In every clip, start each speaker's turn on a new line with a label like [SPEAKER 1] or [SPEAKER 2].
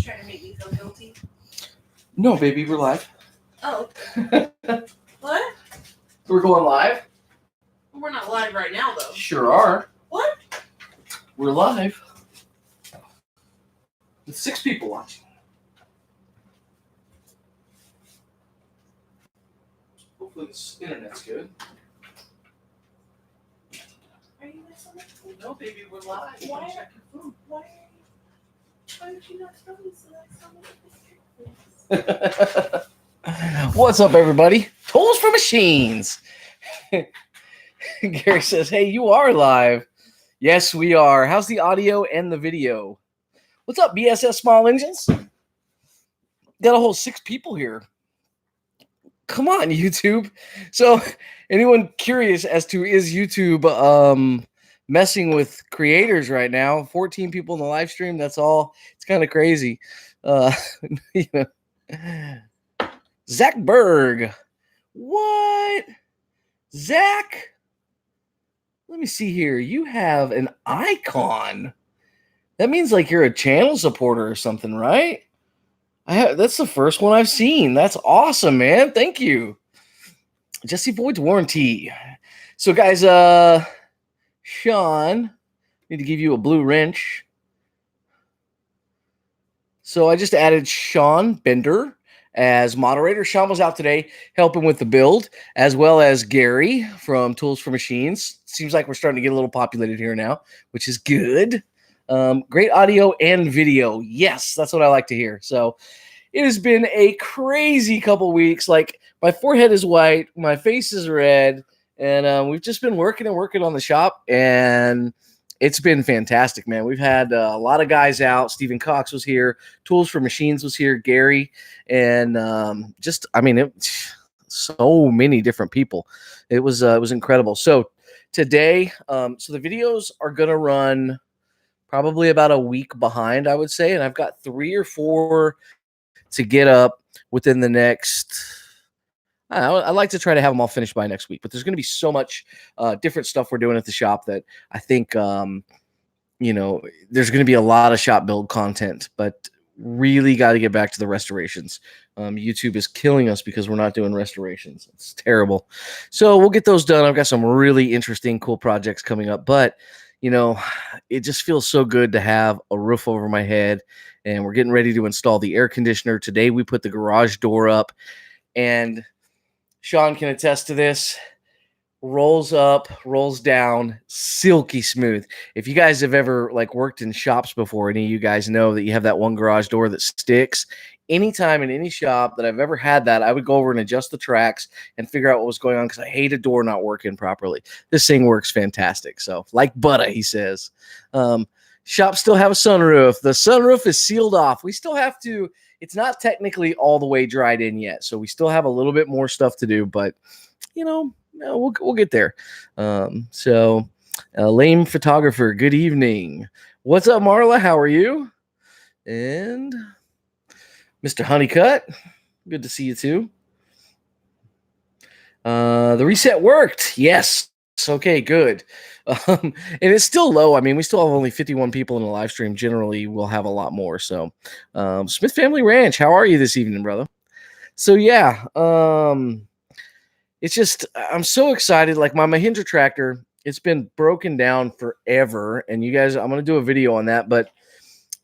[SPEAKER 1] trying to make me feel guilty?
[SPEAKER 2] No, baby, we're live.
[SPEAKER 1] Oh. What?
[SPEAKER 2] We're going live?
[SPEAKER 1] We're not live right now, though.
[SPEAKER 2] Sure are.
[SPEAKER 1] What?
[SPEAKER 2] We're live. With 6 people watching. Hopefully this internet's good.
[SPEAKER 1] Are you messing with me?
[SPEAKER 2] No, baby, we're live.
[SPEAKER 1] Why?
[SPEAKER 2] Check your phone.
[SPEAKER 1] Why did you not tell me so that's not
[SPEAKER 2] What's up, everybody? Tools for Machines. Gary says, hey, you are live. Yes, we are. How's the audio and the video? What's up, BSS Small Engines? Got a whole 6 people here. Come on, YouTube. So, anyone curious as to is YouTube messing with creators right now? 14 people in the live stream. That's all. It's kind of crazy. You know. Zach Berg. What? Zach? Let me see here. You have an icon. That means like you're a channel supporter or something, right? That's the first one I've seen. That's awesome, man. Thank you. Jesse Voigt's warranty. So, guys, Sean, need to give you a blue wrench. So I just added Sean Bender as moderator. Sean was out today helping with the build, as well as Gary from Tools for Machines. Seems like we're starting to get a little populated here now, which is good. Great audio and video. Yes, that's what I like to hear. So it has been a crazy couple weeks. Like, my forehead is white, my face is red, and we've just been working on the shop, and it's been fantastic, man. We've had a lot of guys out. Stephen Cox was here. Tools for Machines was here. Gary, and so many different people. It was incredible. So today, so the videos are gonna run probably about a week behind, I would say, and I've got 3 or 4 to get up within the next. I'd like to try to have them all finished by next week, but there's going to be so much different stuff we're doing at the shop that I think, there's going to be a lot of shop build content, but really got to get back to the restorations. YouTube is killing us because we're not doing restorations. It's terrible. So we'll get those done. I've got some really interesting, cool projects coming up, but it just feels so good to have a roof over my head, and we're getting ready to install the air conditioner. Today we put the garage door up, and Sean can attest to this. Rolls up, rolls down, silky smooth. If you guys have ever worked in shops before, any of you guys know that you have that one garage door that sticks. Anytime in any shop that I've ever had that, I would go over and adjust the tracks and figure out what was going on because I hate a door not working properly. This thing works fantastic. So, like butter, he says. Shops still have a sunroof. The sunroof is sealed off. We still have to. It's not technically all the way dried in yet, so we still have a little bit more stuff to do, but we'll get there. Lame photographer, good evening. What's up, Marla? How are you? And Mr. Honeycutt, good to see you too. The reset worked. Yes. Okay, good. And it's still low. I mean, we still have only 51 people in the live stream. Generally, we'll have a lot more. So, Smith Family Ranch, how are you this evening, brother? So, yeah, it's just, I'm so excited. Like, my Mahindra tractor, it's been broken down forever. And you guys, I'm going to do a video on that. But,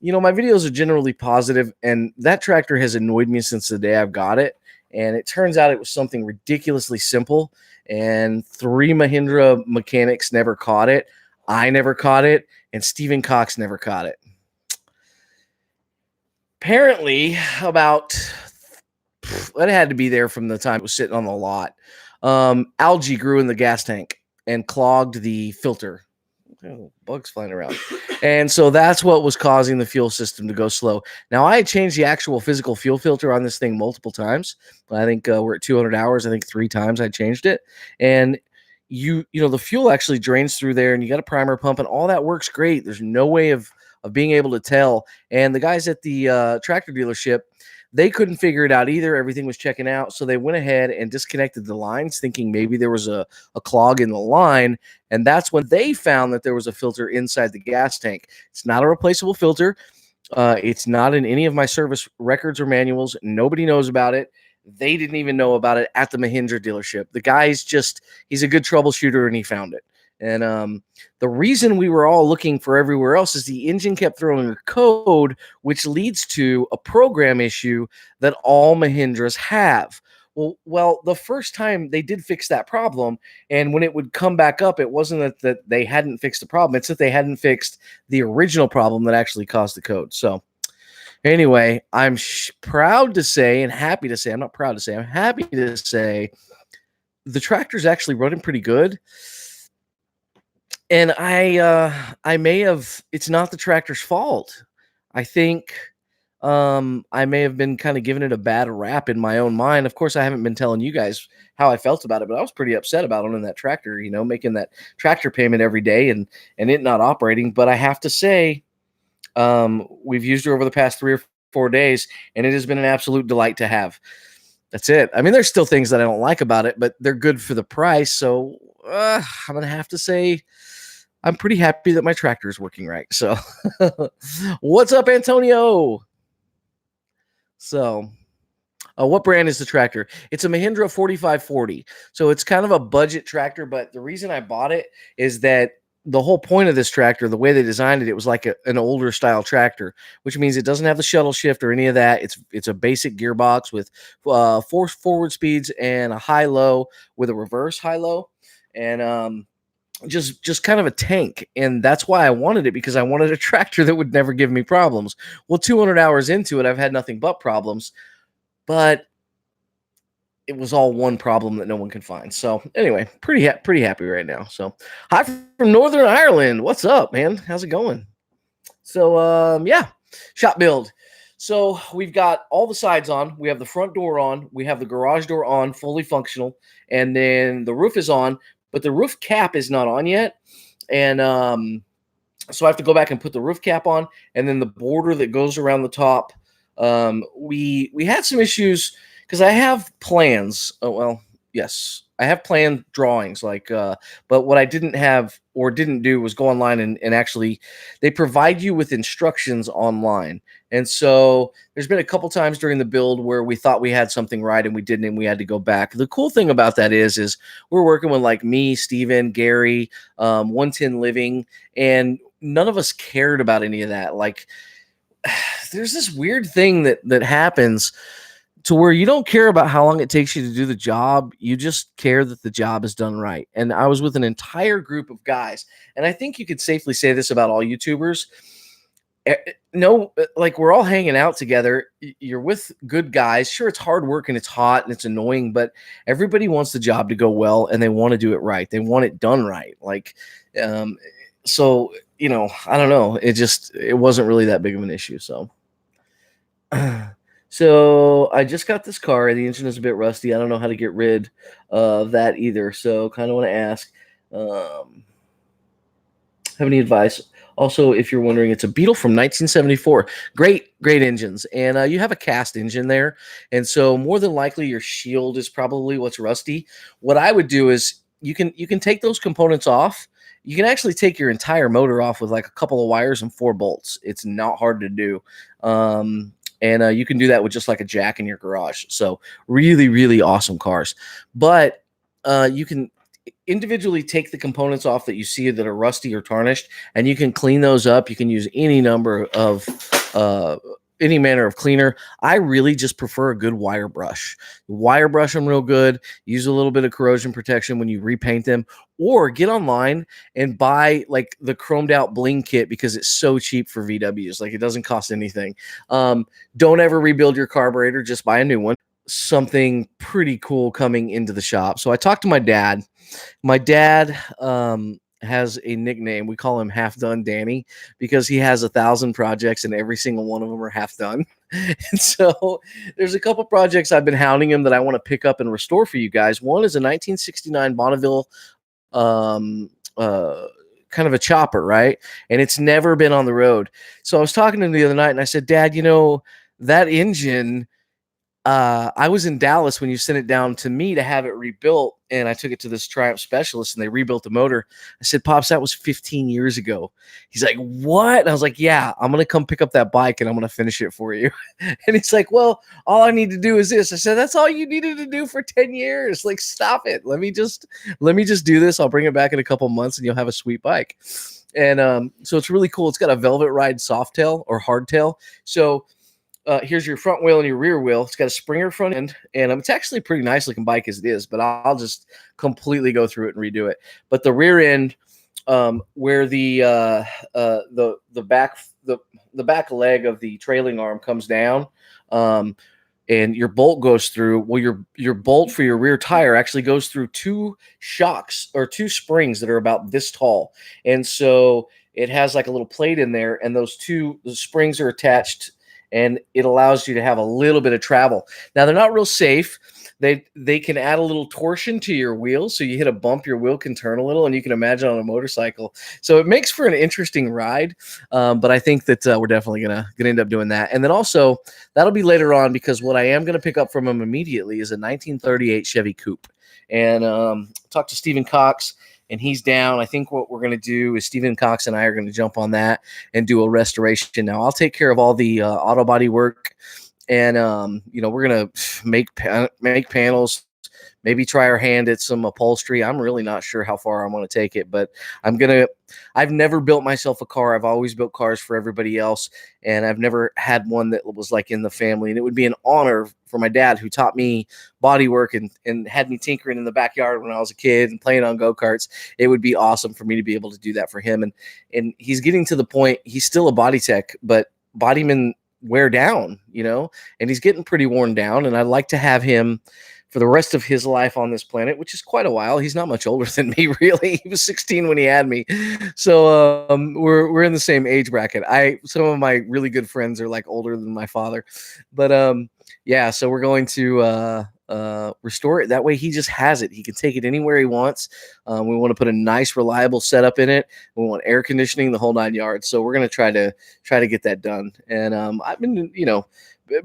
[SPEAKER 2] my videos are generally positive, and that tractor has annoyed me since the day I've got it. And it turns out it was something ridiculously simple. And 3 Mahindra mechanics never caught it. I never caught it. And Stephen Cox never caught it. Apparently, it had to be there from the time it was sitting on the lot. Algae grew in the gas tank and clogged the filter. Oh, bugs flying around. And so that's what was causing the fuel system to go slow. Now, I had changed the actual physical fuel filter on this thing multiple times. I think we're at 200 hours. I think 3 times I changed it. And the fuel actually drains through there, and you got a primer pump, and all that works great. There's no way of being able to tell. And the guys at the tractor dealership, they couldn't figure it out either. Everything was checking out. So they went ahead and disconnected the lines, thinking maybe there was a clog in the line. And that's when they found that there was a filter inside the gas tank. It's not a replaceable filter. It's not in any of my service records or manuals. Nobody knows about it. They didn't even know about it at the Mahindra dealership. The guy's he's a good troubleshooter and he found it. And the reason we were all looking for everywhere else is the engine kept throwing a code, which leads to a program issue that all Mahindras have. Well, the first time they did fix that problem, and when it would come back up, it wasn't that they hadn't fixed the problem. It's that they hadn't fixed the original problem that actually caused the code. So anyway, I'm proud to say and happy to say, I'm not proud to say, I'm happy to say the tractor's actually running pretty good. And I may have, it's not the tractor's fault. I think I may have been kind of giving it a bad rap in my own mind. Of course, I haven't been telling you guys how I felt about it, but I was pretty upset about owning that tractor, making that tractor payment every day and it not operating. But I have to say, we've used her over the past 3 or 4 days, and it has been an absolute delight to have. That's it. I mean, there's still things that I don't like about it, but they're good for the price. So I'm going to have to say I'm pretty happy that my tractor is working right. So what's up, Antonio? So what brand is the tractor? It's a Mahindra 4540. So it's kind of a budget tractor, but the reason I bought it is that the whole point of this tractor, the way they designed it, it was like an older style tractor, which means it doesn't have the shuttle shift or any of that. It's a basic gearbox with 4 forward speeds and a high-low with a reverse high-low, and just kind of a tank. And that's why I wanted it, because I wanted a tractor that would never give me problems. Well, 200 hours into it, I've had nothing but problems, but it was all one problem that no one could find. So anyway, pretty happy right now. So hi from Northern Ireland. What's up, man? How's it going? So yeah, shop build. So we've got all the sides on. We have the front door on. We have the garage door on, fully functional, and then the roof is on, but the roof cap is not on yet. And so I have to go back and put the roof cap on, and then the border that goes around the top. We had some issues because I have plans. Oh, well, yes, I have planned drawings, but what I didn't have or didn't do was go online and actually they provide you with instructions online. And so there's been a couple times during the build where we thought we had something right and we didn't, and we had to go back. The cool thing about that is we're working with like me, Steven, Gary, 110 Living, and none of us cared about any of that. Like, there's this weird thing that happens to where you don't care about how long it takes you to do the job. You just care that the job is done right. And I was with an entire group of guys, and I think you could safely say this about all YouTubers. No, like, we're all hanging out together. You're with good guys. Sure, it's hard work and it's hot and it's annoying, but everybody wants the job to go well and they want to do it right. They want it done right. Like, so, I don't know. It wasn't really that big of an issue. So, so I just got this car. The engine is a bit rusty. I don't know how to get rid of that either. So kind of want to ask, have any advice? Also, if you're wondering, it's a Beetle from 1974. Great engines. And you have a cast engine there. And so more than likely your shield is probably what's rusty. What I would do is you can take those components off. You can actually take your entire motor off with like a couple of wires and 4 bolts. It's not hard to do. And you can do that with just like a jack in your garage. So really, really awesome cars. But you can individually take the components off that you see that are rusty or tarnished, and you can clean those up. You can use any number of any manner of cleaner. I really just prefer a good wire brush. Wire brush them real good. Use a little bit of corrosion protection when you repaint them, or get online and buy like the chromed out bling kit because it's so cheap for VWs. Like, it doesn't cost anything. Don't ever rebuild your carburetor. Just buy a new one. Something pretty cool coming into the shop. So I talked to my dad. My dad has a nickname. We call him Half Done Danny because he has 1,000 projects and every single one of them are half done. And so there's a couple projects I've been hounding him that I want to pick up and restore for you guys. One is a 1969 Bonneville kind of a chopper, right? And it's never been on the road. So I was talking to him the other night and I said, Dad, that engine, I was in Dallas when you sent it down to me to have it rebuilt, and I took it to this Triumph specialist, and they rebuilt the motor. I said, "Pops, that was 15 years ago." He's like, "What?" And I was like, "Yeah, I'm gonna come pick up that bike, and I'm gonna finish it for you." And he's like, "Well, all I need to do is this." I said, "That's all you needed to do for 10 years. Like, stop it. Let me just do this. I'll bring it back in a couple months, and you'll have a sweet bike." And so it's really cool. It's got a velvet ride softail or hardtail. So here's your front wheel and your rear wheel. It's got a Springer front end, and it's actually a pretty nice looking bike as it is, but I'll just completely go through it and redo it. But the rear end, where the back leg of the trailing arm comes down, and your bolt goes through. Well, your bolt for your rear tire actually goes through two shocks or two springs that are about this tall, and so it has like a little plate in there, and the springs are attached, and it allows you to have a little bit of travel. Now, they're not real safe. They can add a little torsion to your wheel, so you hit a bump, your wheel can turn a little, and you can imagine on a motorcycle. So it makes for an interesting ride, but I think that we're definitely gonna end up doing that. And then also, that'll be later on, because what I am going to pick up from him immediately is a 1938 Chevy Coupe. And talked to Stephen Cox, and he's down. I think what we're going to do is Stephen Cox and I are going to jump on that and do a restoration. Now, I'll take care of all the auto body work, and we're going to make panels, maybe try our hand at some upholstery. I'm really not sure how far I want to take it, but I've never built myself a car. I've always built cars for everybody else, and I've never had one that was like in the family. And it would be an honor for my dad, who taught me body work and had me tinkering in the backyard when I was a kid and playing on go-karts. It would be awesome for me to be able to do that for him. And he's getting to the point, he's still a body tech, but bodymen wear down, and he's getting pretty worn down. And I'd like to have him for the rest of his life on this planet, which is quite a while. He's not much older than me, really. He was 16 when he had me. So we're in the same age bracket. Some of my really good friends are like older than my father. But yeah, so we're going to restore it. That way he just has it. He can take it anywhere he wants. We want to put a nice, reliable setup in it. We want air conditioning, the whole 9 yards. So we're going to try to get that done. And I've been,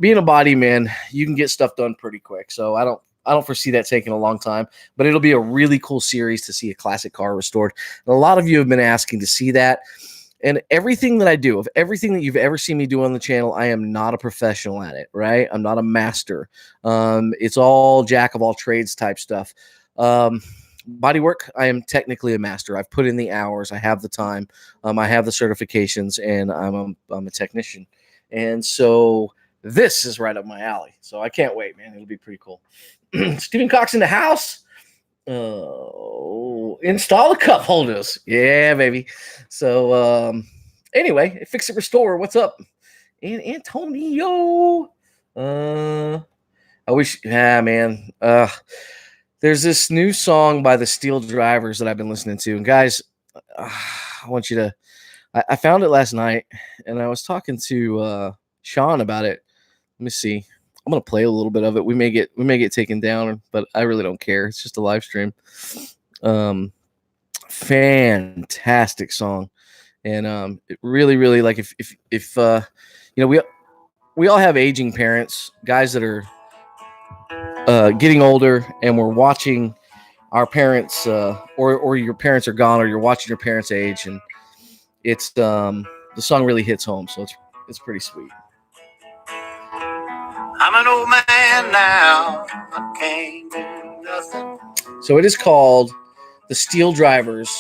[SPEAKER 2] being a body man, you can get stuff done pretty quick. So I don't foresee that taking a long time, but it'll be a really cool series to see a classic car restored. And a lot of you have been asking to see that. And everything that I do, of everything that you've ever seen me do on the channel, I am not a professional at it, right? I'm not a master. It's all jack of all trades type stuff. Body work, I am technically a master. I've put in the hours. I have the time. I have the certifications, and I'm a technician. And so this is right up my alley. So I can't wait, man. It'll be pretty cool. Stephen Cox in the house. Install the cup holders. Yeah, baby. So anyway, Fix It Restore. What's up? And Antonio. I wish, man. There's this new song by the Steel Drivers that I've been listening to. And guys, I want you to, I found it last night, and I was talking to Sean about it. Let me see. I'm gonna play a little bit of it. We may get taken down, but I really don't care. It's just a live stream. Fantastic song, and it really, really, like if we all have aging parents, guys that are getting older, and we're watching our parents, or your parents are gone, or you're watching your parents age, and it's the song really hits home. So it's pretty sweet. I'm an old man now. I can't do nothing. So it is called The Steel Drivers,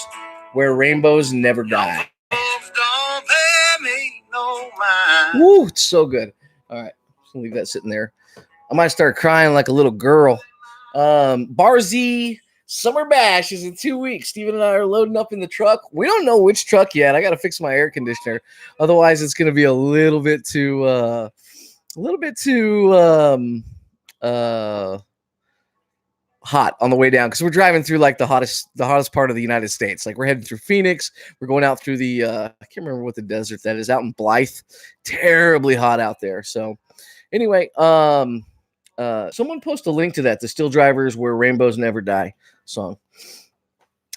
[SPEAKER 2] Where Rainbows Never Die. Don't pay me no mind. Woo, it's so good. All right, just gonna leave that sitting there. I might start crying like a little girl. Bar Z Summer Bash is in 2 weeks. Steven and I are loading up in the truck. We don't know which truck yet. I got to fix my air conditioner. Otherwise, it's going to be a little bit too hot on the way down, because we're driving through like the hottest part of the United States. Like, we're heading through Phoenix. We're going out through the I can't remember what the desert that is, out in Blythe. Terribly hot out there. So anyway, someone post a link to that, the Steel Drivers Where Rainbows Never Die song.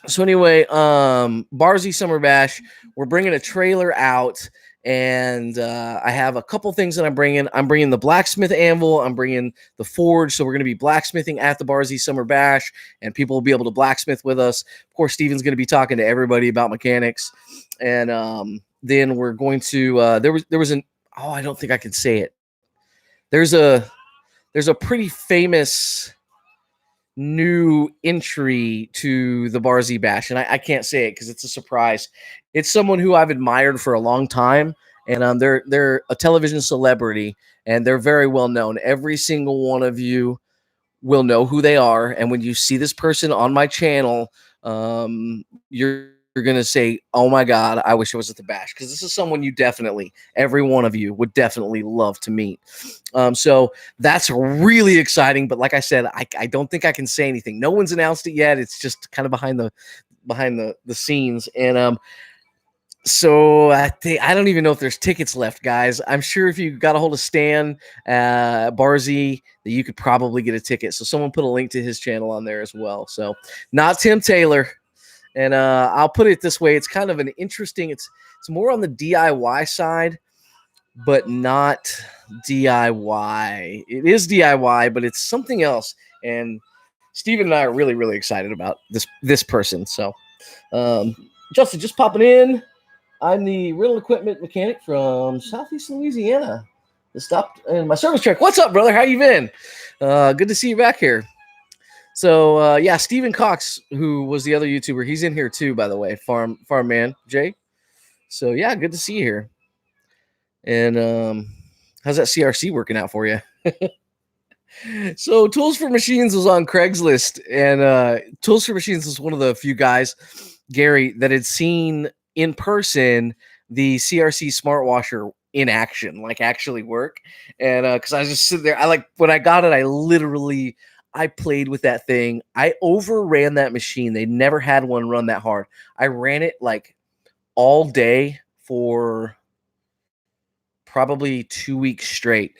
[SPEAKER 2] So anyway, Barzy Summer Bash, we're bringing a trailer out, and I have a couple things that I'm bringing. I'm bringing the blacksmith anvil. I'm bringing the forge. So we're going to be blacksmithing at the Barzy Summer Bash, and people will be able to blacksmith with us. Of course, Steven's going to be talking to everybody about mechanics, and then we're going to. There was an. Oh, I don't think I can say it. There's a pretty famous new entry to the Barzy Bash, and I can't say it because it's a surprise. It's someone who I've admired for a long time, and they're a television celebrity, and they're very well known. Every single one of you will know who they are, and when you see this person on my channel, you're gonna say, "Oh my God, I wish I was at the bash," because this is someone you definitely, every one of you, would definitely love to meet. So that's really exciting. But like I said, I don't think I can say anything. No one's announced it yet. It's just kind of behind the scenes, and so I don't even know if there's tickets left, guys. I'm sure if you got a hold of Stan Barzy, that you could probably get a ticket. So someone put a link to his channel on there as well. So not Tim Taylor. And I'll put it this way. It's kind of an interesting, it's more on the DIY side, but not DIY. It is DIY, but it's something else. And Steven and I are really, really excited about this person. So Justin, just popping in. I'm the rental equipment mechanic from Southeast Louisiana. Just stopped in my service truck. What's up, brother? How you been? Good to see you back here. So yeah, Stephen Cox, who was the other YouTuber, he's in here too, by the way. Farm Man Jay. So yeah, good to see you here. And how's that CRC working out for you? So Tools for Machines was on Craigslist, and Tools for Machines was one of the few guys, Gary, that had seen in person the CRC Smart Washer in action, like actually work. And because I was just sitting there, when I got it, I played with that thing. I overran that machine. They never had one run that hard. I ran it like all day for probably 2 weeks straight,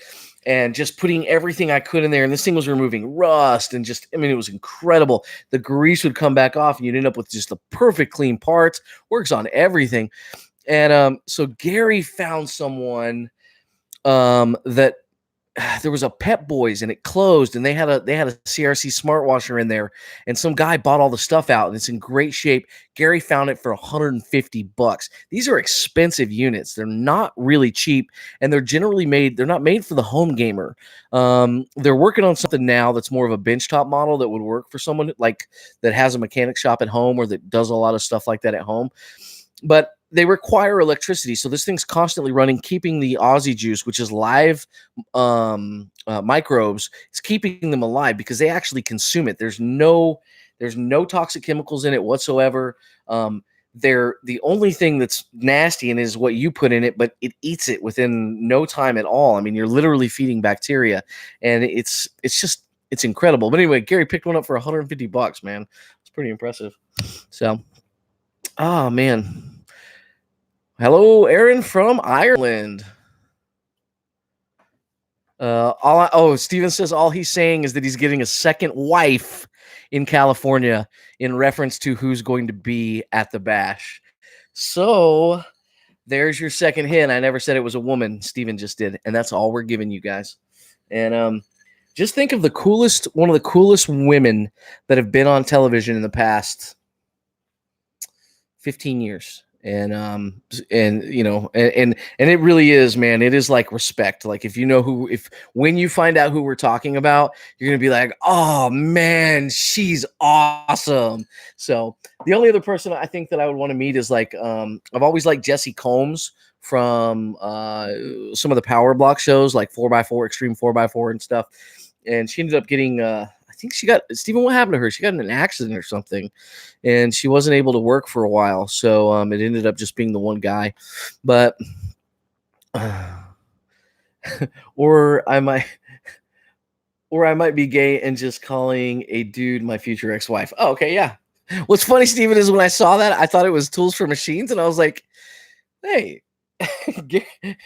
[SPEAKER 2] and just putting everything I could in there. And this thing was removing rust, and just, I mean, it was incredible. The grease would come back off, and you'd end up with just the perfect clean parts. Works on everything. And so Gary found someone that there was a Pep Boys, and it closed, and they had a CRC Smart Washer in there, and some guy bought all the stuff out, and it's in great shape. Gary found it for $150. These are expensive units. They're not really cheap, and they're generally made. They're not made for the home gamer. They're working on something now that's more of a benchtop model that would work for someone like that has a mechanic shop at home, or that does a lot of stuff like that at home. But they require electricity, so this thing's constantly running, keeping the Aussie juice, which is live microbes, it's keeping them alive because they actually consume it. There's no toxic chemicals in it whatsoever. They're the only thing that's nasty in is what you put in it, but it eats it within no time at all. I mean, you're literally feeding bacteria, and it's incredible. But anyway, Gary picked one up for $150, man. It's pretty impressive. So, oh man. Hello, Aaron from Ireland. Steven says all he's saying is that he's getting a second wife in California in reference to who's going to be at the bash. So there's your second hint. I never said it was a woman. Steven just did. And that's all we're giving you guys. And just think of one of the coolest women that have been on television in the past 15 years. And you know, and it really is, man. It is like respect. Like when you find out who we're talking about, you're gonna be like, oh man, she's awesome. So the only other person I think that I would want to meet is like, I've always liked Jessie Combs from some of the Power Block shows, like 4x4, Extreme 4x4 and stuff. And she ended up getting I think Steven, what happened to her? She got in an accident or something, and she wasn't able to work for a while. So it ended up just being the one guy. But or I might be gay and just calling a dude my future ex-wife. Oh, okay, yeah. What's funny, Steven, is when I saw that, I thought it was Tools for Machines, and I was like, hey,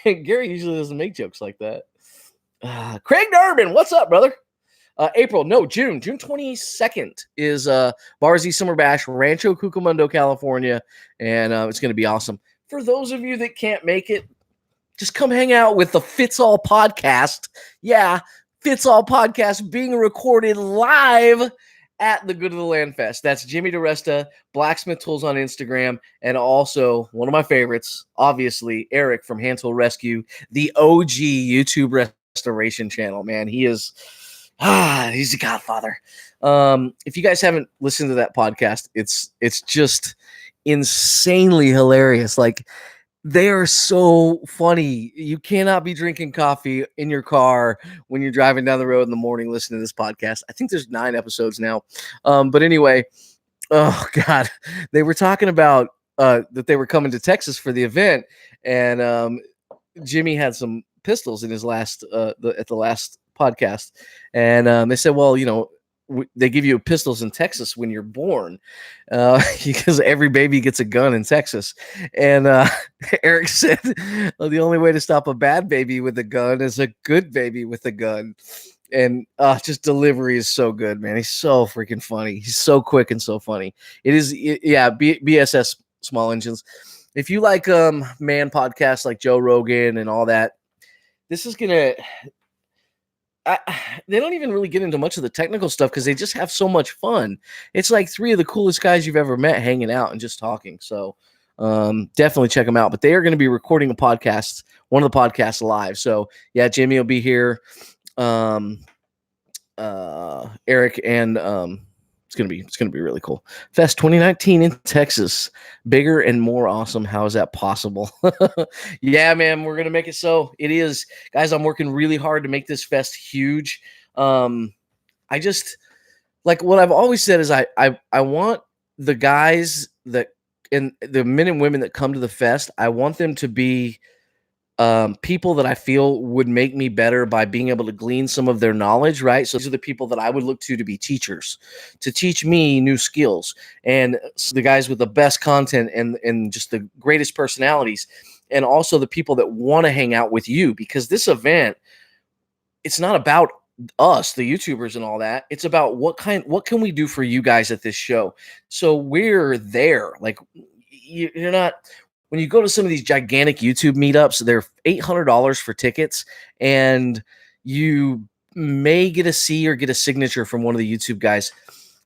[SPEAKER 2] Gary usually doesn't make jokes like that. Craig Durbin, what's up, brother? June 22nd is Barzy Summer Bash, Rancho Cucamonga, California, and it's going to be awesome. For those of you that can't make it, just come hang out with the Fits All podcast. Yeah, Fits All podcast being recorded live at the Good of the Land Fest. That's Jimmy DeResta, Blacksmith Tools on Instagram, and also one of my favorites, obviously, Eric from Hand Tool Rescue, the OG YouTube restoration channel. Man, he is he's a godfather. If you guys haven't listened to that podcast, it's just insanely hilarious. Like, they are so funny. You cannot be drinking coffee in your car when you're driving down the road in the morning listening to this podcast. I think there's 9 episodes now. But anyway, oh God, they were talking about that they were coming to Texas for the event, and Jimmy had some pistols in his last at the last podcast, and they said, well, you know, they give you pistols in Texas when you're born, because every baby gets a gun in Texas. And Eric said, well, the only way to stop a bad baby with a gun is a good baby with a gun. And just delivery is so good, man. He's so freaking funny. He's so quick and so funny. BSS Small Engines. If you like man podcasts like Joe Rogan and all that, this is gonna. They don't even really get into much of the technical stuff because they just have so much fun. It's like 3 of the coolest guys you've ever met hanging out and just talking. So definitely check them out. But they are going to be recording one of the podcasts live. So yeah, Jimmy will be here. Eric, and it's gonna be really cool. Fest 2019 in Texas, bigger and more awesome. How is that possible? Yeah, man, we're gonna make it so. It is, guys. I'm working really hard to make this fest huge. I just, like, what I've always said is I want the guys that, and the men and women that come to the fest, I want them to be people that I feel would make me better by being able to glean some of their knowledge, right? So these are the people that I would look to be teachers, to teach me new skills, and the guys with the best content and just the greatest personalities, and also the people that want to hang out with you, because this event, it's not about us, the YouTubers and all that. It's about what can we do for you guys at this show. So we're there. Like, you're not, when you go to some of these gigantic YouTube meetups, they're $800 for tickets, and you may get a C or get a signature from one of the YouTube guys.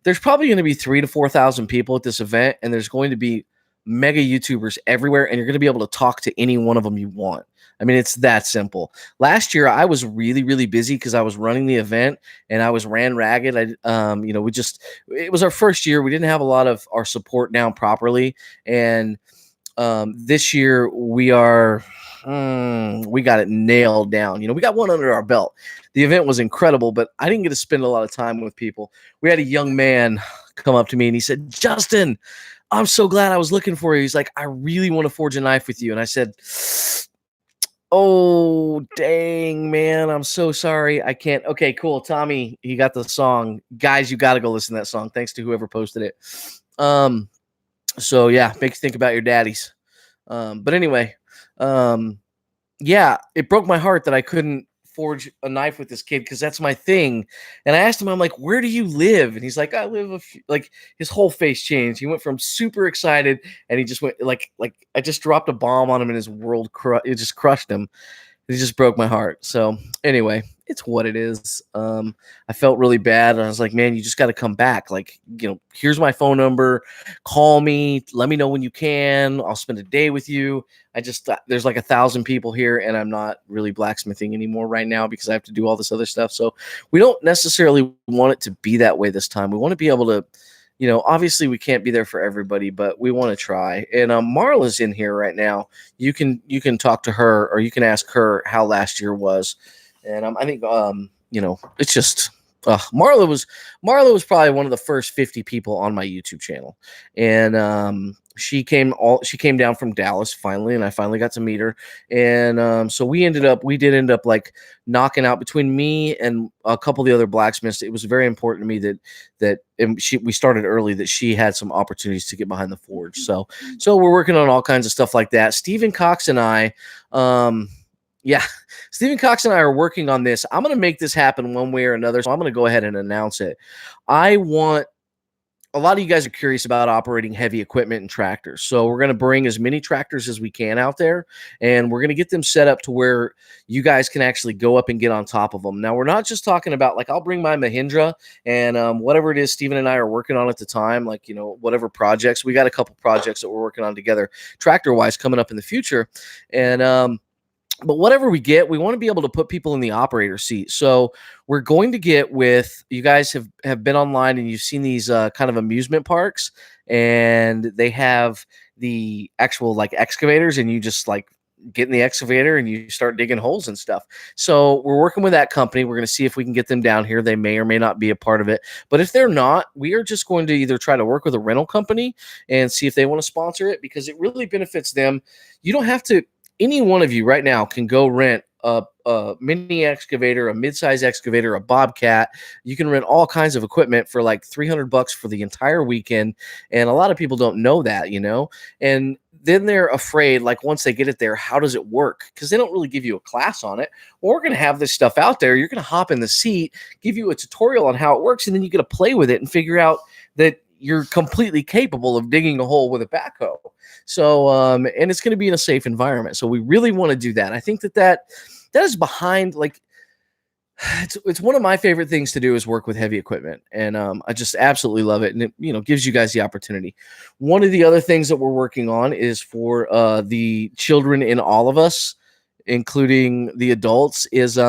[SPEAKER 2] There's probably going to be 3,000 to 4,000 people at this event, and there's going to be mega YouTubers everywhere, and you're going to be able to talk to any one of them you want. I mean, it's that simple. Last year, I was really, really busy because I was running the event and I was ran ragged. It was our first year. We didn't have a lot of our support down properly, and this year we got it nailed down. You know, we got one under our belt. The event was incredible, but I didn't get to spend a lot of time with people. We had a young man come up to me and he said, Justin, I'm so glad I was looking for you. He's like, I really want to forge a knife with you. And I said, oh, dang, man, I'm so sorry. I can't. Okay, cool. Tommy, he got the song. Guys, you got to go listen to that song. Thanks to whoever posted it. So yeah, makes you think about your daddies. But anyway, yeah, it broke my heart that I couldn't forge a knife with this kid, because that's my thing. And I asked him, I'm like, where do you live? And he's like, I live like, his whole face changed. He went from super excited, and he just went like I just dropped a bomb on him, and his world it just crushed him. It just broke my heart. So anyway, it's what it is. I felt really bad, and I was like, man, you just got to come back. Like, you know, here's my phone number. Call me. Let me know when you can. I'll spend a day with you. I just thought, there's like 1,000 people here, and I'm not really blacksmithing anymore right now because I have to do all this other stuff. So we don't necessarily want it to be that way this time. We want to be able to, you know, obviously we can't be there for everybody, but we want to try. And Marla's in here right now. You can talk to her, or you can ask her how last year was. And I think you know, it's just Marla was probably one of the first 50 people on my YouTube channel, and she came down from Dallas finally, and I finally got to meet her. And so we did end up like knocking out, between me and a couple of the other blacksmiths. It was very important to me that we started early, that she had some opportunities to get behind the forge. So we're working on all kinds of stuff like that. Stephen Cox and I are working on this. I'm going to make this happen one way or another. So I'm going to go ahead and announce it. I want a lot of you guys are curious about operating heavy equipment and tractors. So we're going to bring as many tractors as we can out there, and we're going to get them set up to where you guys can actually go up and get on top of them. Now, we're not just talking about, like, I'll bring my Mahindra and whatever it is Steven and I are working on at the time, like, you know, whatever projects. We got a couple projects that we're working on together tractor-wise coming up in the future. And but whatever we get, we want to be able to put people in the operator seat. So we're going to get with, you guys have been online and you've seen these kind of amusement parks, and they have the actual like excavators, and you just like get in the excavator and you start digging holes and stuff. So we're working with that company. We're going to see if we can get them down here. They may or may not be a part of it. But if they're not, we are just going to either try to work with a rental company and see if they want to sponsor it, because it really benefits them. You don't have to, any one of you right now can go rent a mini excavator, a mid-size excavator, a bobcat. You can rent all kinds of equipment for like $300 for the entire weekend. And a lot of people don't know that, you know, and then they're afraid, like, once they get it there, how does it work? Because they don't really give you a class on it. Well, we're going to have this stuff out there. You're going to hop in the seat, give you a tutorial on how it works, and then you get to play with it and figure out that you're completely capable of digging a hole with a backhoe. So, and it's going to be in a safe environment. So we really want to do that. I think that is behind, like, it's one of my favorite things to do is work with heavy equipment. And I just absolutely love it. And it, you know, gives you guys the opportunity. One of the other things that we're working on is for the children in all of us, including the adults, is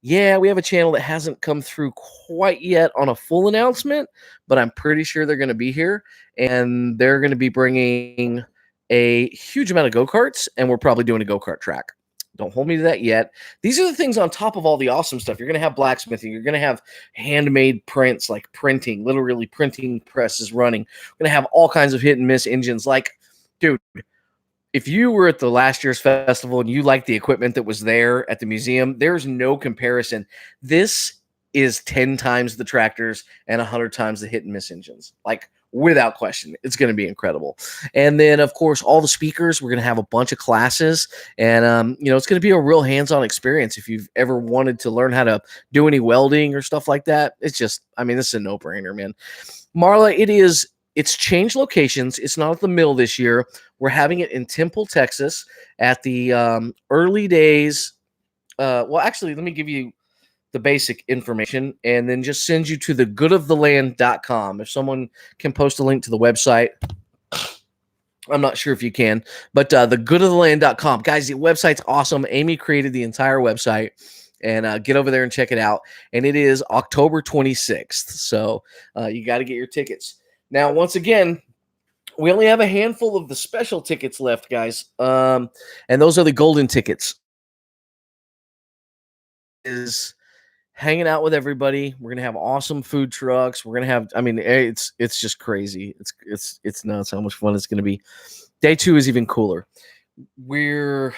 [SPEAKER 2] yeah, we have a channel that hasn't come through quite yet on a full announcement, but I'm pretty sure they're going to be here, and they're going to be bringing a huge amount of go-karts, and we're probably doing a go-kart track. Don't hold me to that yet. These are the things on top of all the awesome stuff. You're going to have blacksmithing. You're going to have handmade prints, like printing, literally printing presses running. We're going to have all kinds of hit and miss engines. Like, dude, if you were at the last year's festival and you liked the equipment that was there at the museum, there's no comparison. This is 10 times the tractors and 100 times the hit and miss engines. Like, without question, it's going to be incredible. And then, of course, all the speakers, we're going to have a bunch of classes, and you know, it's going to be a real hands-on experience. If you've ever wanted to learn how to do any welding or stuff like that, it's just, I mean, this is a no-brainer, man. Marla, it's changed locations. It's not at the mill this year. We're having it in Temple, Texas, at the early days. Well, actually, let me give you the basic information and then just send you to thegoodoftheland.com. If someone can post a link to the website, I'm not sure if you can, but thegoodoftheland.com. Guys, the website's awesome. Amy created the entire website, and get over there and check it out. And it is October 26th. So you got to get your tickets. Now, once again, we only have a handful of the special tickets left, guys. And those are the golden tickets. Is hanging out with everybody. We're gonna have awesome food trucks. We're gonna have, I mean, it's just crazy. It's nuts how much fun it's gonna be. Day 2 is even cooler. We're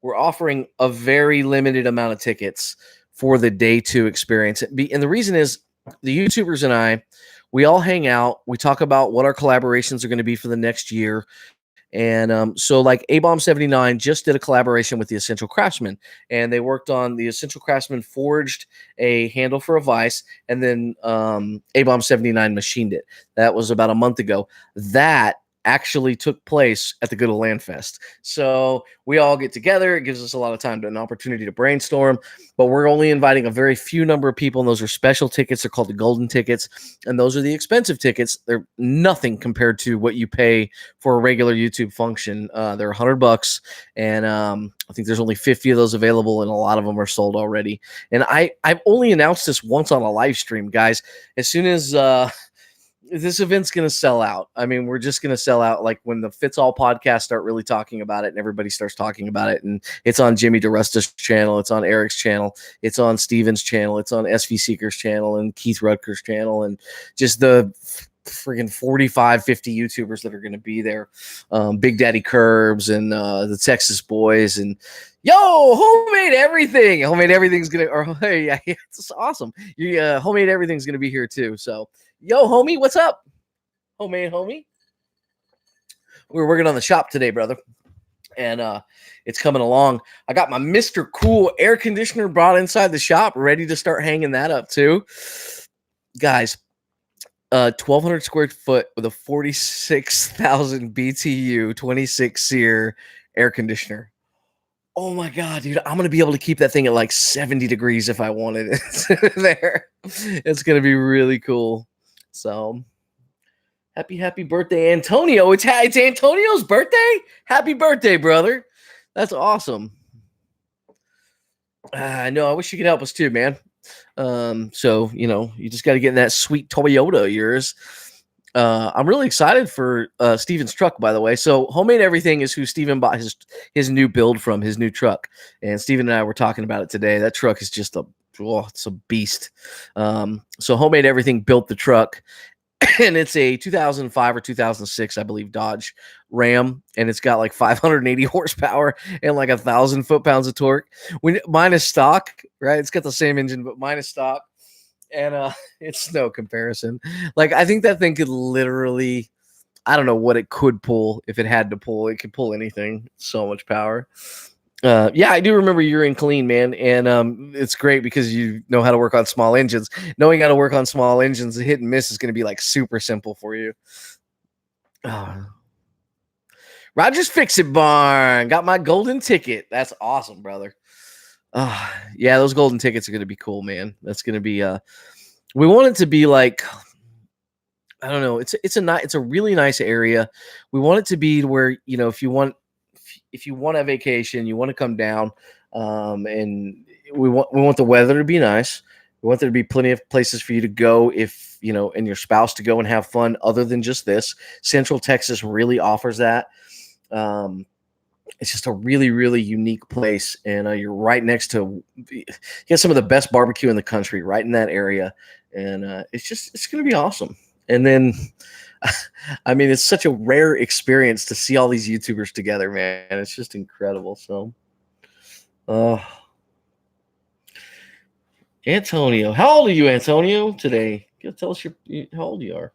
[SPEAKER 2] offering a very limited amount of tickets for the Day 2 experience. And the reason is the YouTubers and I, we all hang out. We talk about what our collaborations are going to be for the next year. And so, like, A-Bomb79 just did a collaboration with the Essential Craftsman, and they worked on the Essential Craftsman forged a handle for a vise, and then A-Bomb79 machined it. That was about a month ago. That actually took place at the Good Old Land Fest. So we all get together. It gives us a lot of time to an opportunity to brainstorm, but we're only inviting a very few number of people, and those are special tickets. They're called the golden tickets, and those are the expensive tickets. They're nothing compared to what you pay for a regular YouTube function. They're $100, and I think there's only 50 of those available, and a lot of them are sold already. And I've only announced this once on a live stream, guys. As soon as this event's going to sell out. I mean, we're just going to sell out like when the Fits All podcasts start really talking about it, and everybody starts talking about it. And it's on Jimmy DeRusta's channel. It's on Eric's channel. It's on Steven's channel. It's on SV Seeker's channel and Keith Rutger's channel. And just the friggin' 45, 50 YouTubers that are going to be there. Big Daddy Curbs and the Texas Boys and Homemade Everything. Homemade Everything's going to, or hey, yeah, it's awesome. Homemade Everything's going to be here too. So, homie, what's up? Homemade homie. We're working on the shop today, brother. And it's coming along. I got my Mr. Cool air conditioner brought inside the shop, ready to start hanging that up too. Guys, 1,200 square foot with a 46,000 BTU 26 SEER air conditioner. Oh my god, dude! I'm gonna be able to keep that thing at like 70 degrees if I wanted it there. It's gonna be really cool. So happy birthday, Antonio! It's Antonio's birthday. Happy birthday, brother! That's awesome. I know. I wish you could help us too, man. So you just got to get in that sweet Toyota of yours. I'm really excited for Steven's truck, by the way. So Homemade Everything is who Steven bought his new build from, his new truck. And Steven and I were talking about it today. That truck is just it's a beast. So Homemade Everything built the truck. And it's a 2005 or 2006, I believe, Dodge Ram, and it's got like 580 horsepower and like 1,000 foot-pounds of torque. Mine is stock, right? It's got the same engine, but mine is stock, and it's no comparison. Like, I think that thing could literally, I don't know what it could pull if it had to pull. It could pull anything. So much power. Yeah, I do remember you're in clean, man, and it's great because you know how to work on small engines. Knowing how to work on small engines, the hit and miss is going to be like super simple for you. Rogers Fix It Barn got my golden ticket. That's awesome, brother. Yeah, those golden tickets are going to be cool, man. That's going to be. We want it to be like, I don't know. It's a really nice area. We want it to be where if you want a vacation, you want to come down, and we want the weather to be nice. We want there to be plenty of places for you to go if and your spouse to go and have fun other than just this. Central Texas really offers that. It's just a really, really unique place, and you're right next to you get some of the best barbecue in the country right in that area, and it's going to be awesome. And then I mean, it's such a rare experience to see all these YouTubers together, man. It's just incredible. So, Antonio, how old are you, Antonio, today? Tell us how old you are.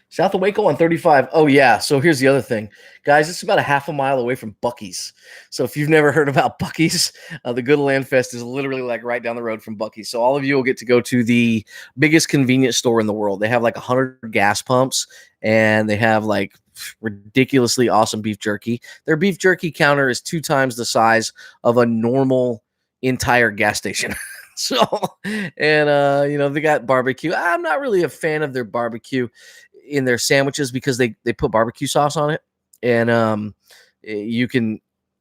[SPEAKER 2] South of Waco on 35. Oh, yeah. So here's the other thing. Guys, it's about a half a mile away from Buc-ee's. So if you've never heard about Buc-ee's, the Good Land Fest is literally like right down the road from Buc-ee's. So all of you will get to go to the biggest convenience store in the world. They have like 100 gas pumps, and they have like ridiculously awesome beef jerky. Their beef jerky counter is 2 times the size of a normal entire gas station. So, and they got barbecue. I'm not really a fan of their barbecue in their sandwiches because they put barbecue sauce on it, and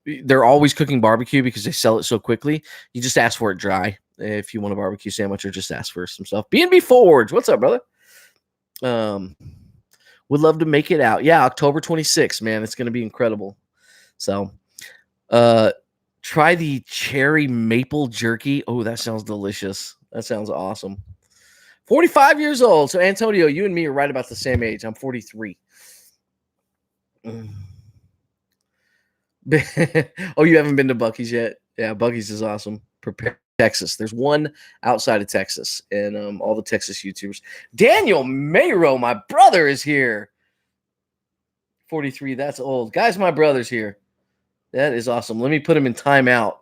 [SPEAKER 2] they're always cooking barbecue because they sell it so quickly. You just ask for it dry if you want a barbecue sandwich, or just ask for some stuff. B&B Forge, what's up, brother? Would love to make it out. Yeah, October 26th, man. It's going to be incredible. So try the cherry maple jerky. Oh, that sounds delicious. That sounds awesome. 45 years old. So, Antonio, you and me are right about the same age. I'm 43. Oh, you haven't been to Buc-ee's yet? Yeah, Buc-ee's is awesome. Prepare Texas. There's one outside of Texas, and all the Texas YouTubers. Daniel Mayro, my brother, is here. 43, that's old. Guys, my brother's here. That is awesome. Let me put him in timeout.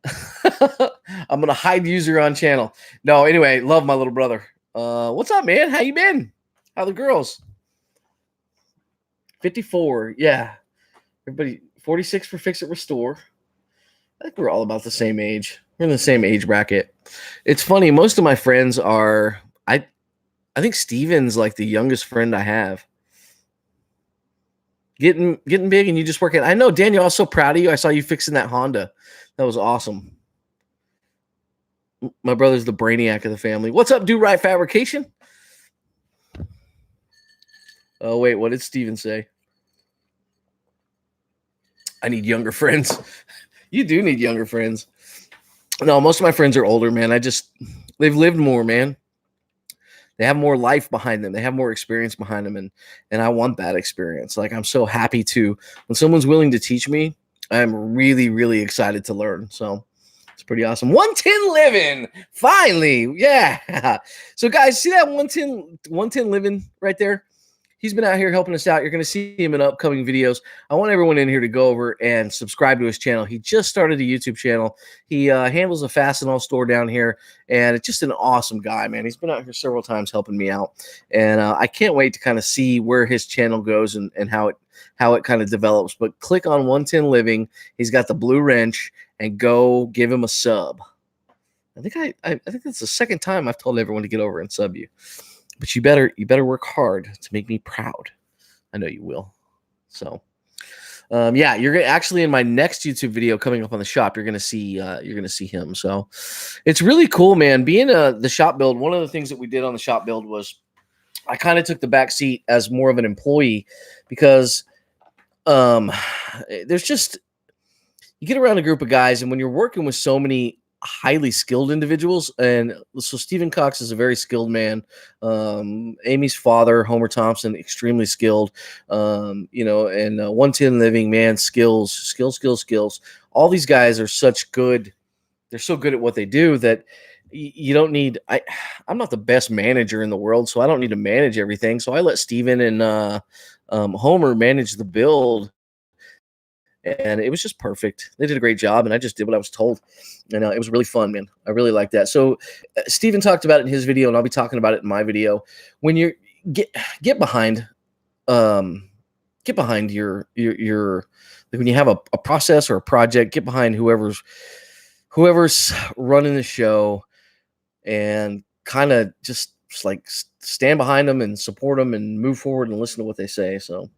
[SPEAKER 2] I'm going to hide user on channel. No, anyway, love my little brother. What's up, man? How you been? How the girls? 54. Yeah. Everybody, 46 for Fix It Restore. I think we're all about the same age. We're in the same age bracket. It's funny. Most of my friends are, I think Steven's like the youngest friend I have. Getting big, and you just work it. I know, Daniel, I was so proud of you. I saw you fixing that Honda. That was awesome. My brother's the brainiac of the family. What's up, Do Right Fabrication? Oh, wait, what did Steven say? I need younger friends. You do need younger friends. No, most of my friends are older, man. They've lived more, man. They have more life behind them. They have more experience behind them, and I want that experience. Like, I'm so happy when someone's willing to teach me, I'm really, really excited to learn. So it's pretty awesome. 110 living, finally. Yeah. So guys, see that 110 living right there? he's been out here helping us out. You're going to see him in upcoming videos. I want everyone in here to go over and subscribe to his channel. He just started a YouTube channel. He handles a Fastenal store down here, and it's just an awesome guy, man. He's been out here several times helping me out, and I can't wait to kind of see where his channel goes and how it kind of develops. But click on 110 Living. He's got the blue wrench, and go give him a sub. I think that's the second time I've told everyone to get over and sub you. But you better work hard to make me proud. I know you will. So, yeah, you're gonna actually in my next YouTube video coming up on the shop. You're gonna see him. So, it's really cool, man. Being the shop build. One of the things that we did on the shop build was I kind of took the back seat as more of an employee because there's just you get around a group of guys, and when you're working with so many highly skilled individuals, and so Stephen Cox is a very skilled man. Amy's father, Homer Thompson, extremely skilled. And 110 Living, man, skills. All these guys are such good. They're so good at what they do that you don't need. I'm not the best manager in the world, so I don't need to manage everything. So I let Stephen and Homer manage the build. And it was just perfect. They did a great job, and I just did what I was told. And it was really fun, man. I really like that. So Steven talked about it in his video, and I'll be talking about it in my video. When you get behind your like when you have a process or a project, get behind whoever's running the show, and kind of just like stand behind them and support them and move forward and listen to what they say. So.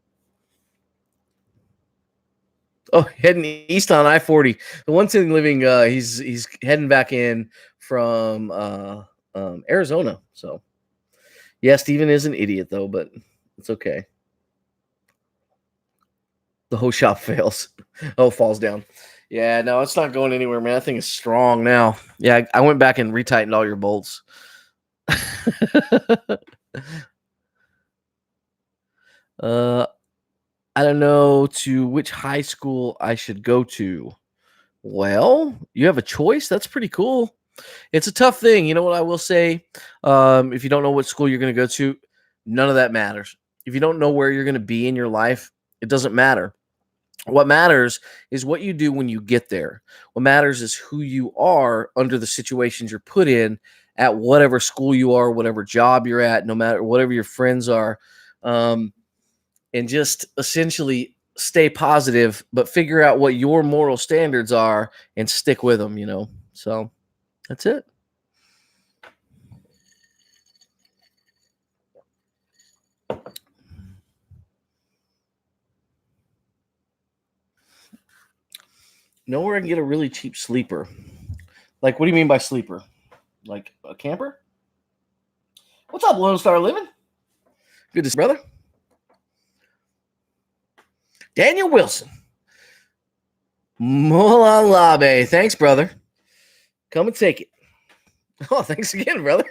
[SPEAKER 2] Oh, heading east on I-40. The 110 Living, he's heading back in from Arizona. So, yeah, Steven is an idiot, though, but it's okay. The whole shop fails. Oh, falls down. Yeah, no, it's not going anywhere, man. That thing is strong now. Yeah, I went back and retightened all your bolts. I don't know to which high school I should go to. Well, you have a choice. That's pretty cool. It's a tough thing. You know what I will say? If you don't know what school you're going to go to, none of that matters. If you don't know where you're going to be in your life, it doesn't matter. What matters is what you do when you get there. What matters is who you are under the situations you're put in at whatever school you are, whatever job you're at, no matter whatever your friends are. And just essentially stay positive, but figure out what your moral standards are and stick with them, So that's it. Know where I can get a really cheap sleeper. Like, what do you mean by sleeper? Like a camper? What's up, Lone Star Living? Good to see you, brother. Daniel Wilson. Molalabe. Thanks, brother. Come and take it. Oh, thanks again, brother.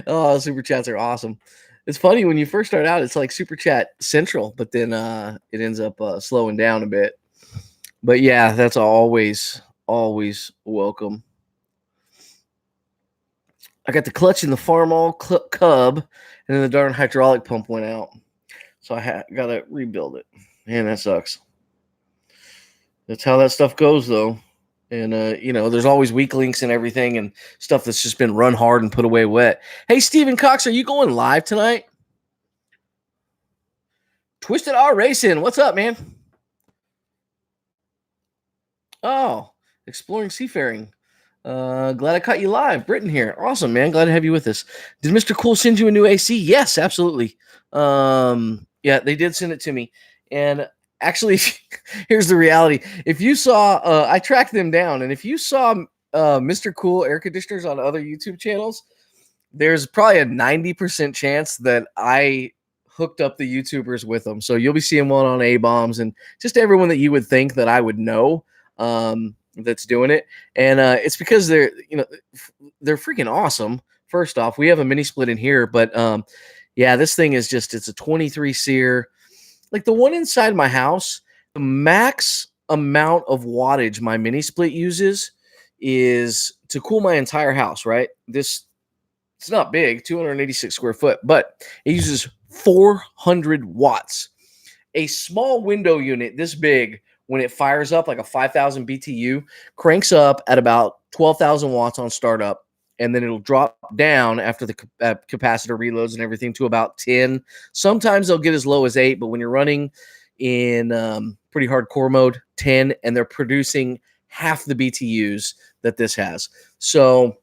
[SPEAKER 2] Oh, super chats are awesome. It's funny when you first start out, it's like super chat central, but then it ends up slowing down a bit. But yeah, that's always welcome. I got the clutch in the Farmall Cub, and then the darn hydraulic pump went out. So I got to rebuild it. Man, that sucks. That's how that stuff goes, though. And, there's always weak links and everything and stuff that's just been run hard and put away wet. Hey, Stephen Cox, are you going live tonight? Twisted R Racing. What's up, man? Oh, exploring seafaring. Glad I caught you live. Britton here. Awesome, man. Glad to have you with us. Did Mr. Cool send you a new AC? Yes, absolutely. Yeah, they did send it to me. And actually, here's the reality. If you saw, I tracked them down, and if you saw Mr. Cool air conditioners on other YouTube channels, there's probably a 90% chance that I hooked up the YouTubers with them. So you'll be seeing one on A-Bombs and just everyone that you would think that I would know that's doing it. And it's because they're freaking awesome. First off, we have a mini split in here, but yeah, this thing is it's a 23 SEER. Like the one inside my house, the max amount of wattage my mini split uses is to cool my entire house, right? It's not big, 286 square foot, but it uses 400 watts. A small window unit this big, when it fires up like a 5,000 BTU, cranks up at about 12,000 watts on startup, and then it'll drop down after the capacitor reloads and everything to about 10. Sometimes they'll get as low as 8, but when you're running in pretty hardcore mode, 10, and they're producing half the BTUs that this has. So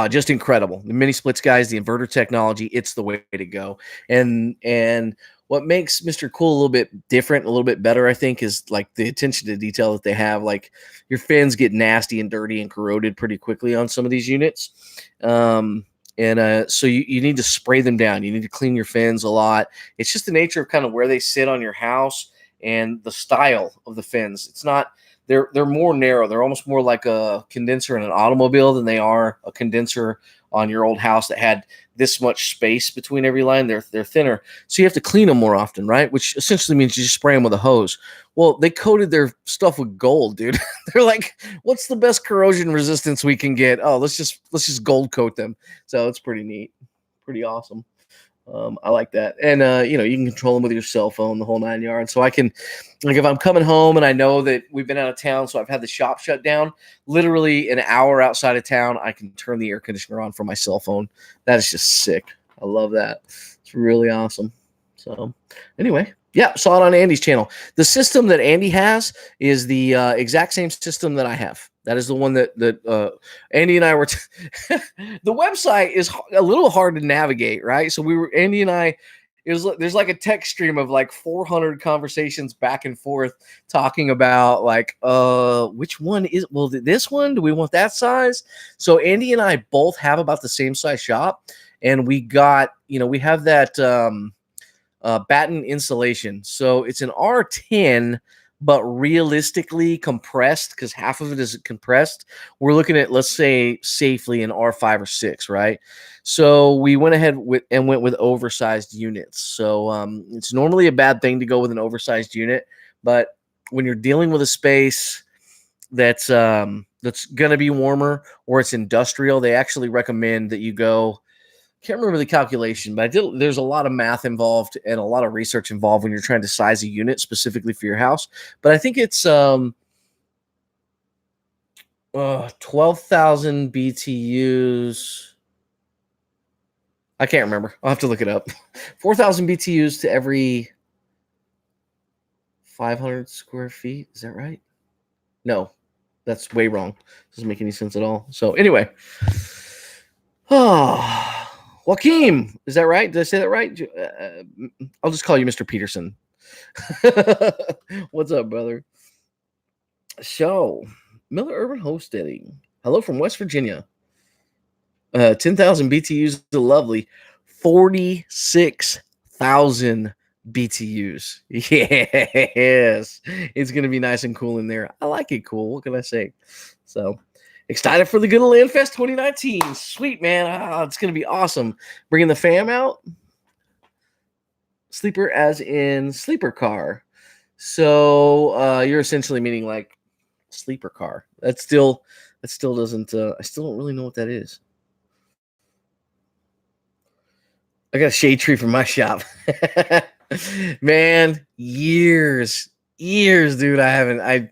[SPEAKER 2] just incredible. The mini splits, guys, the inverter technology, it's the way to go. And what makes Mr. Cool a little bit different, a little bit better, I think, is like the attention to detail that they have. Like your fins get nasty and dirty and corroded pretty quickly on some of these units. So you need to spray them down. You need to clean your fins a lot. It's just the nature of kind of where they sit on your house and the style of the fins. It's not, they're more narrow. They're almost more like a condenser in an automobile than they are a condenser on your old house that had this much space between every line. They're thinner. So you have to clean them more often, right? Which essentially means you just spray them with a hose. Well, they coated their stuff with gold, dude. They're like, what's the best corrosion resistance we can get? Oh, let's just gold coat them. So it's pretty neat. Pretty awesome. I like that. And, you can control them with your cell phone, the whole 9 yards. So I can, like, if I'm coming home and I know that we've been out of town, so I've had the shop shut down, literally an hour outside of town, I can turn the air conditioner on from my cell phone. That is just sick. I love that. It's really awesome. So anyway, yeah, saw it on Andy's channel. The system that Andy has is the exact same system that I have. That is the one that Andy and I were. The website is a little hard to navigate, right? So Andy and I. There's like a text stream of like 400 conversations back and forth talking about like, which one is, well, this one, do we want that size? So Andy and I both have about the same size shop, and we got, we have that batten insulation. So it's an R10, but realistically compressed, because half of it is compressed. We're looking at, let's say, safely an R5 or 6, right? So we went ahead went with oversized units. So it's normally a bad thing to go with an oversized unit, but when you're dealing with a space that's going to be warmer or it's industrial, they actually recommend that you go. Can't remember the calculation, but there's a lot of math involved and a lot of research involved when you're trying to size a unit specifically for your house. But I think it's 12,000 BTUs. I can't remember. I'll have to look it up. 4,000 BTUs to every 500 square feet. Is that right? No, that's way wrong. Doesn't make any sense at all. So anyway. Joaquim, is that right? Did I say that right? I'll just call you Mr. Peterson. What's up, brother? So, Miller Urban Homesteading. Hello from West Virginia. 10,000 BTUs is lovely. 46,000 BTUs. Yes. It's going to be nice and cool in there. I like it cool. What can I say? So, excited for the Good Old Land Fest 2019. Sweet, man. It's going to be awesome. Bringing the fam out. Sleeper as in sleeper car. So you're essentially meaning like sleeper car. That still doesn't, I still don't really know what that is. I got a shade tree from my shop. Man, years, dude. I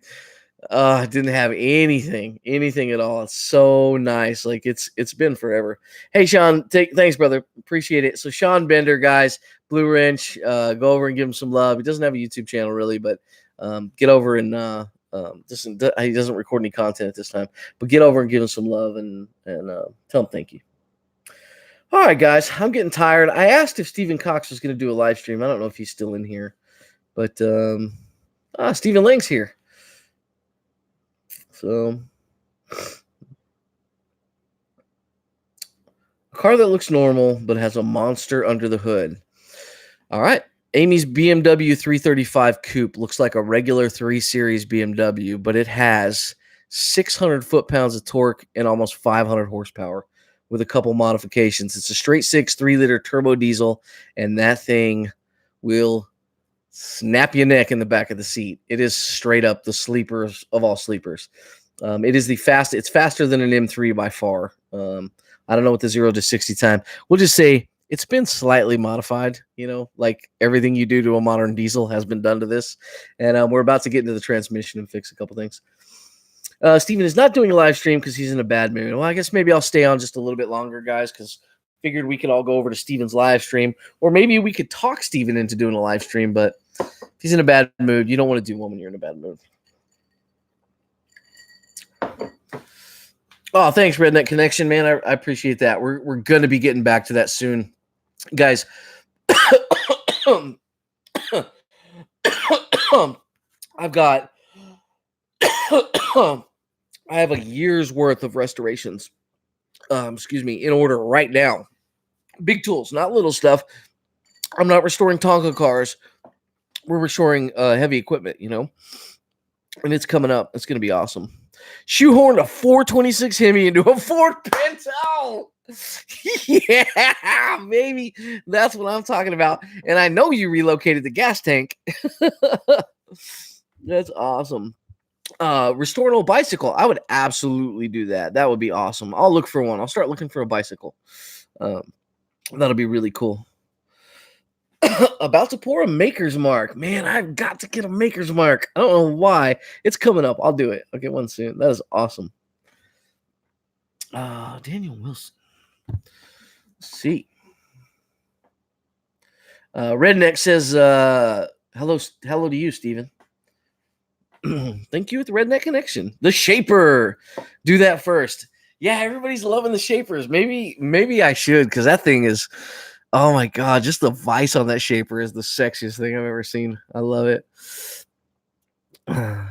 [SPEAKER 2] didn't have anything at all. It's so nice. Like it's been forever. Hey, Sean, thanks, brother. Appreciate it. So Sean Bender, guys, Blue Wrench, go over and give him some love. He doesn't have a YouTube channel really, but get over and he doesn't record any content at this time, but get over and give him some love and tell him thank you. All right, guys, I'm getting tired. I asked if Stephen Cox was going to do a live stream. I don't know if he's still in here, but Stephen Lang's here. So, a car that looks normal but has a monster under the hood. All right. Amy's BMW 335 Coupe looks like a regular 3 Series BMW, but it has 600 foot-pounds of torque and almost 500 horsepower with a couple modifications. It's a straight 6 3-liter turbo diesel, and that thing will snap your neck in the back of the seat. It is straight up the sleepers of all sleepers. It is it's faster than an M3 by far. I don't know what the 0 to 60 time. We'll just say it's been slightly modified, like everything you do to a modern diesel has been done to this. And we're about to get into the transmission and fix a couple things. Steven is not doing a live stream because he's in a bad mood. Well, I guess maybe I'll stay on just a little bit longer, guys, because figured we could all go over to Steven's live stream, or maybe we could talk Steven into doing a live stream, but if he's in a bad mood, you don't want to do one when you're in a bad mood. Oh, thanks, Redneck Connection, man. I appreciate that. We're going to be getting back to that soon. Guys, I've got I have a year's worth of restorations, in order right now. Big tools, not little stuff. I'm not restoring Tonka cars. We're restoring heavy equipment, and it's coming up. It's going to be awesome. Shoehorned a 426 Hemi into a Ford Pinto. Yeah, baby. That's what I'm talking about. And I know you relocated the gas tank. That's awesome. Restore an old bicycle. I would absolutely do that. That would be awesome. I'll look for one. I'll start looking for a bicycle. That'll be really cool. About to pour a Maker's Mark. Man, I've got to get a Maker's Mark. I don't know why. It's coming up. I'll do it. I'll get one soon. That is awesome. Daniel Wilson. Let's see. Redneck says, hello to you, Steven. Thank you with the Redneck Connection. The Shaper. Do that first. Yeah, everybody's loving the Shapers. Maybe I should, because that thing is, oh my God, just the vise on that Shaper is the sexiest thing I've ever seen. I love it. Does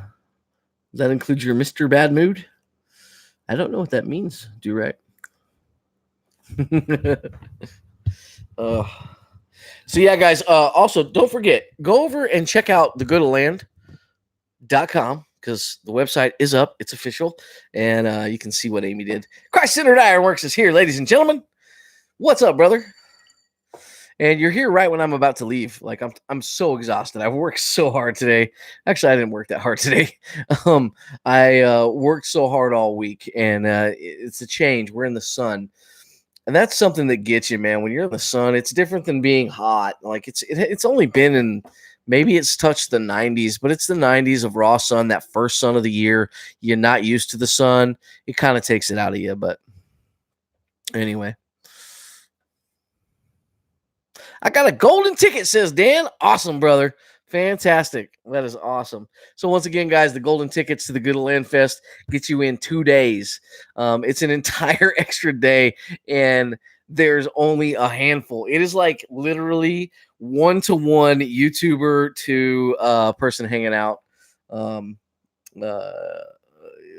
[SPEAKER 2] that include your Mr. Bad Mood? I don't know what that means, Durek. So yeah, guys, also don't forget, go over and check out thegoodofland.com, because the website is up. It's official, and you can see what Amy did. Christ-Centered Ironworks is here, ladies and gentlemen. What's up, brother? And you're here right when I'm about to leave. Like, I'm so exhausted. I've worked so hard today. Actually, I didn't work that hard today. I worked so hard all week, and it's a change. We're in the sun, and that's something that gets you, man. When you're in the sun, it's different than being hot. Like, it's only been in, maybe it's touched the 90s, but it's the 90s of raw sun, that first sun of the year. You're not used to the sun. It kind of takes it out of you, but anyway. I got a golden ticket, says Dan. Awesome, brother. Fantastic. That is awesome. So once again, guys, the golden tickets to the Good of Land Fest get you in 2 days. It's an entire extra day, and there's only a handful. It is like literally 1-to-1 YouTuber to person hanging out.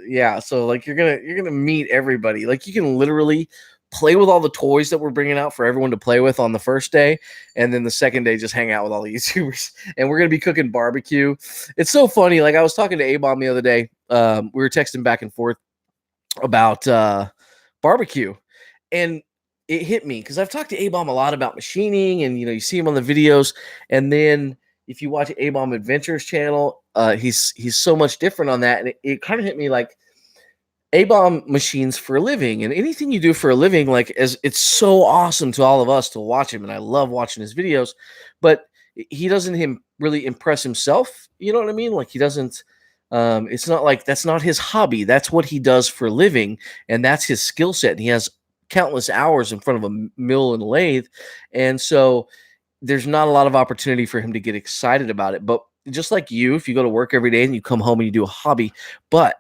[SPEAKER 2] Yeah, so like you're gonna meet everybody. Like, you can literally play with all the toys that we're bringing out for everyone to play with on the first day, and then the second day just hang out with all the YouTubers. And we're gonna be cooking barbecue. It's so funny. Like, I was talking to A-Bomb the other day. We were texting back and forth about barbecue, and it hit me because I've talked to A-Bomb a lot about machining, and you see him on the videos. And then if you watch A-Bomb Adventures channel, he's so much different on that, and it kind of hit me like, A-Bomb machines for a living, and anything you do for a living, like, as it's so awesome to all of us to watch him, and I love watching his videos, but he doesn't really impress himself. You know what I mean? Like, he doesn't. It's not like that's not his hobby. That's what he does for a living, and that's his skill set. And he has countless hours in front of a mill and lathe, and so there's not a lot of opportunity for him to get excited about it. But just like you, if you go to work every day and you come home and you do a hobby, but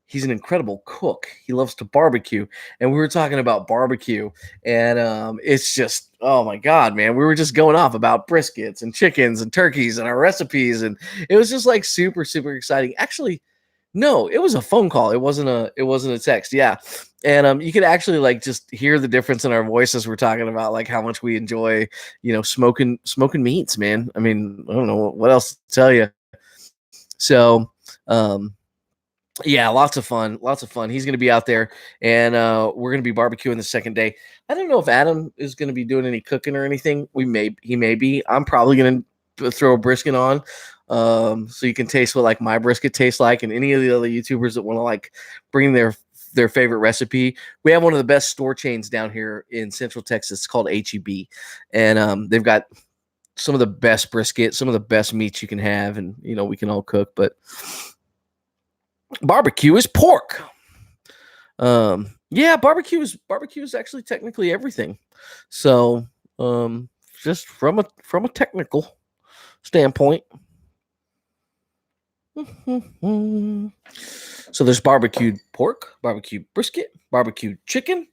[SPEAKER 2] he's an incredible cook. He loves to barbecue. And we were talking about barbecue, and it's just, oh my God, man. We were just going off about briskets and chickens and turkeys and our recipes. And it was just like super, super exciting. Actually, no, it was a phone call. It wasn't a text. Yeah. And you could actually like just hear the difference in our voices. We're talking about like how much we enjoy, smoking meats, man. I mean, I don't know what else to tell you. So, yeah, lots of fun. He's going to be out there, and we're going to be barbecuing the second day. I don't know if Adam is going to be doing any cooking or anything. He may be. I'm probably going to throw a brisket on, so you can taste what like my brisket tastes like, and any of the other YouTubers that want to like bring their their favorite recipe. We have one of the best store chains down here in Central Texas. It's called HEB, and they've got some of the best brisket, some of the best meats you can have, and we can all cook. But barbecue is pork. Yeah, barbecue is actually technically everything. So just from a technical standpoint. So there's barbecued pork, barbecued brisket, barbecued chicken,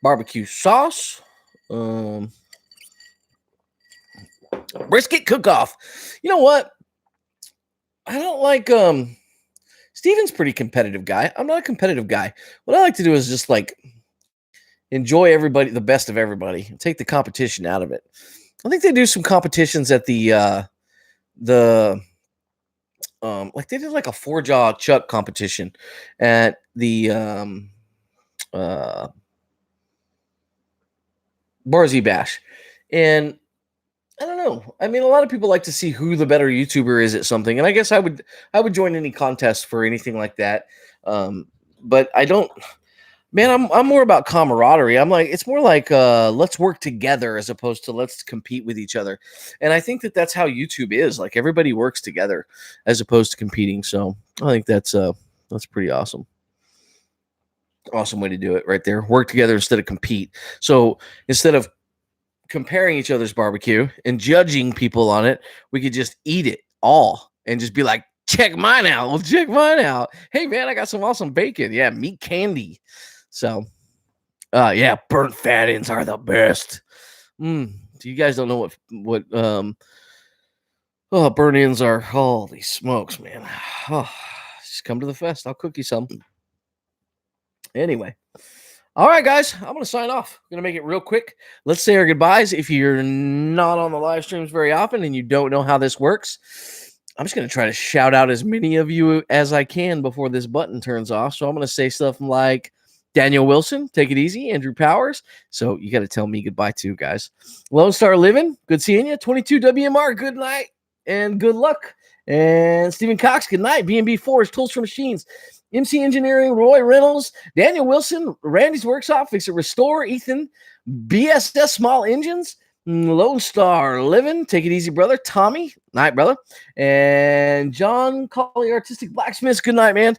[SPEAKER 2] barbecue sauce, brisket cook-off. You know what? I don't like Steven's pretty competitive guy. I'm not a competitive guy. What I like to do is just like enjoy everybody, the best of everybody, and take the competition out of it. I think they do some competitions at the like they did like a 4-jaw chuck competition at the Barzy Bash. And I don't know. I mean, a lot of people like to see who the better YouTuber is at something, and I guess I would join any contest for anything like that. But I don't. Man, I'm more about camaraderie. I'm like, it's more like let's work together as opposed to let's compete with each other. And I think that's how YouTube is. Like everybody works together as opposed to competing. So I think that's pretty awesome. Awesome way to do it right there. Work together instead of compete. So instead of comparing each other's barbecue and judging people on it, we could just eat it all and just be like, check mine out. Well, check mine out. Hey man, I got some awesome bacon. Yeah, meat candy. So yeah, burnt fat ends are the best. So you guys don't know what burnt ends are. Holy smokes, man. Just come to the fest. I'll cook you some. Anyway. All right, guys, I'm going to sign off. I'm going to make it real quick. Let's say our goodbyes. If you're not on the live streams very often and you don't know how this works, I'm just going to try to shout out as many of you as I can before this button turns off. So I'm going to say stuff like Daniel Wilson, take it easy. Andrew Powers. So you got to tell me goodbye too, guys. Lone Star Living, good seeing you. 22 WMR, good night and good luck. And Stephen Cox, good night. B&B Forge, Tools for Machines. MC Engineering, Roy Reynolds, Daniel Wilson, Randy's Workshop, Fix It Restore, Ethan, BSS Small Engines, Lone Star Living, Take It Easy Brother, Tommy, night brother, and John Colley Artistic Blacksmiths, good night, man,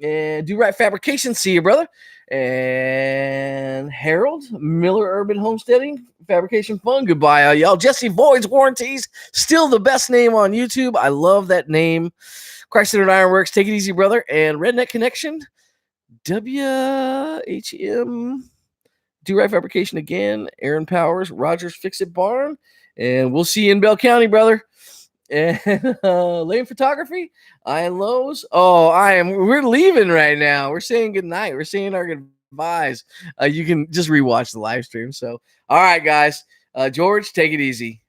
[SPEAKER 2] and Do Right Fabrication, see you, brother, and Harold Miller Urban Homesteading, Fabrication Fun, goodbye, y'all. Jesse Voids Warranties, still the best name on YouTube. I love that name. Chrysler Ironworks, Take It Easy, brother, and Redneck Connection, WHM, Do Right Fabrication again, Aaron Powers, Rogers Fix It Barn, and we'll see you in Bell County, brother. And Lane Photography, Iron Lowe's. Oh, we're leaving right now. We're saying goodnight. We're saying our goodbyes. You can just rewatch the live stream. So, all right, guys. George, take it easy.